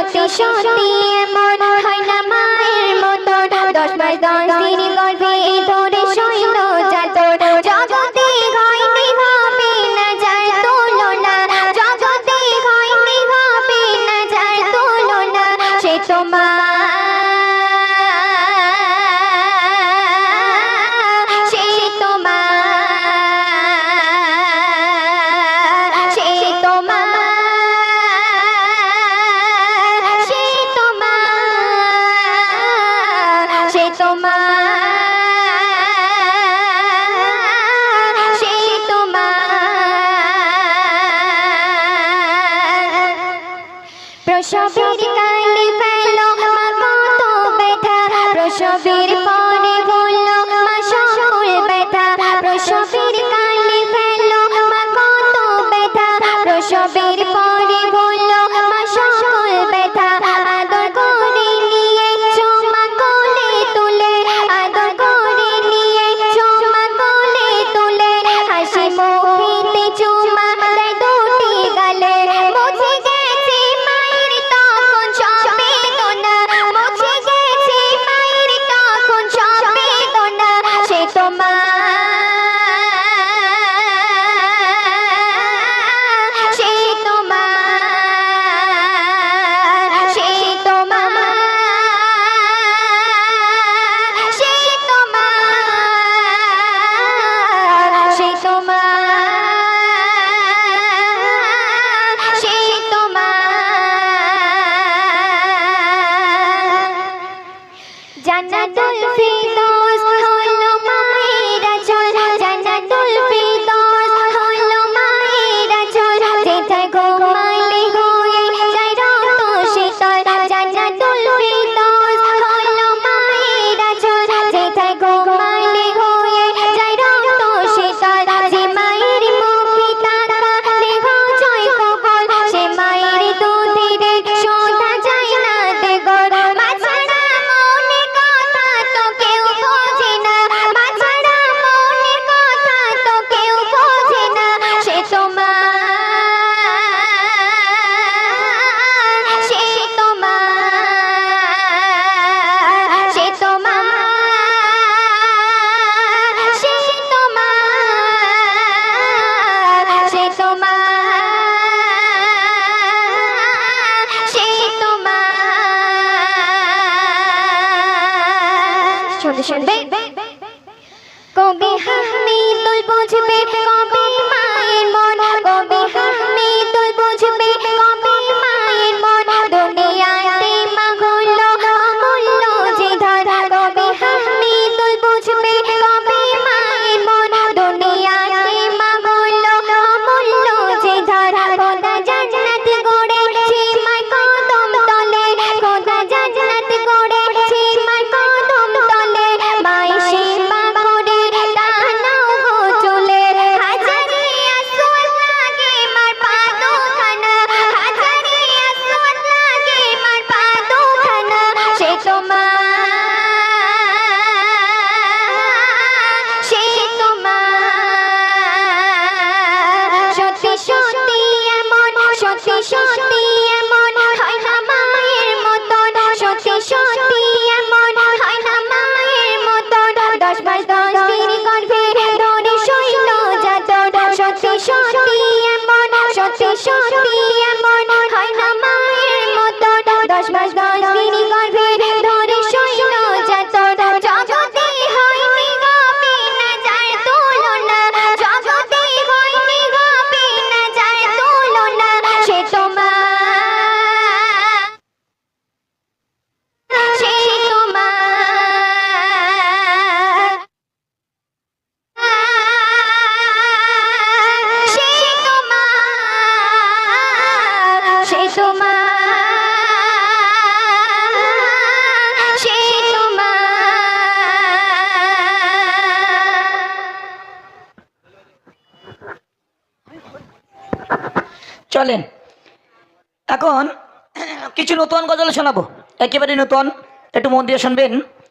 সত্যি সত্যি এমন হয় না মায়ের মতো 10 মাস 10 দিন গর্ভে ধরে সইল যাতর জগতে হয়নি হবে না যার তুলনা জগতে হয়নি হবে না যার তুলনা সে তো মা প্রসবের কালে ফেলো মা কত ব্যথা প্রসবের পরে বললো মা সকল ব্যথা প্রসবের কালে ফেলো মা কত ব্যথা প্রসবের পরে বললো মা সকল ব্যথা আদর করে নিয়ে চুমা কোলে তুলে আদর করে নিয়ে চুমা কোলে তুলে হাসি মুখেতে চুমা দেয় দুটি গালে মুছে গেছে মায়ের তখন সব বেদনা মুছে গেছে মায়ের তখন সব বেদনা সে তো মা সে তো মা সে তো মা সে তো মা সে তো মা সে তো মা জান্নাতুল ফিরদৌস হলো মায়ের আঁচল জান্নাতুল ফিরদৌস হলো মায়ের আঁচল যেথায় ঘুমালে হয়ে যায় রক্ত শীতল জান্নাতুল ফিরদৌস হলো মায়ের আঁচল যেথায় ঘুমালে হয়ে যায় রক্ত শীতল যে মায়ের মুখে তাকালে হয় কবল সে মায়ের দুধের শোধা যায় না দেগর মা ছাড়া মনে কথা তো কেউ বোঝে না মা ছাড়া মনে কথা তো কেউ বোঝে না সে তো মা সে তো মা সে তো মা সে তো মা সে তো মা সে তো মা শুনবে কবি হামিদুল বুঝবে কবি মায়ের মন কবি হামিদুল বুঝবে কবি মায়ের মন দুনিয়াতে মা হলো অমূল্য যে ধন কবি হামিদুল বুঝবে কবি মায়ের মন দুনিয়াতে মা হলো অমূল্য যে ধন খোদা জান্নাত গড়েছে মার কদম তলে খোদা জান্নাত গড়েছে মার কদম তলে মায়ের সেবা করে টানাও গো চুলে হাজারে আসওয়াত লাগে মার পা দুখানা হাজারে আসওয়াত লাগে মার পা দুখানা সে তো মা সে তো মা সত্যি সত্যি এমন সত্যি সত্যি এমন হয় না মায়ের মতন সত্যি সত্যি এমন হয় না মায়ের মতন 10 মাস 10 দিন গর্ভে ধরে সইল যাতর সত্যি সত্যি এমন সত্যি সত্যি এমন হয় না মায়ের মতন 10 মাস 10 দিন গর্ভে ধরে সইল যাতর জগতে হয়নি হবে না যার তুলনা জগতে হয়নি হবে না যার তুলনা সে তো মা সে তো মা সে তো মা সে তো মা সে তো মা চলেন এখন কিছু নতুন গজল শোনাবো একেবারে নতুন একটু মন দিয়ে শুনবেন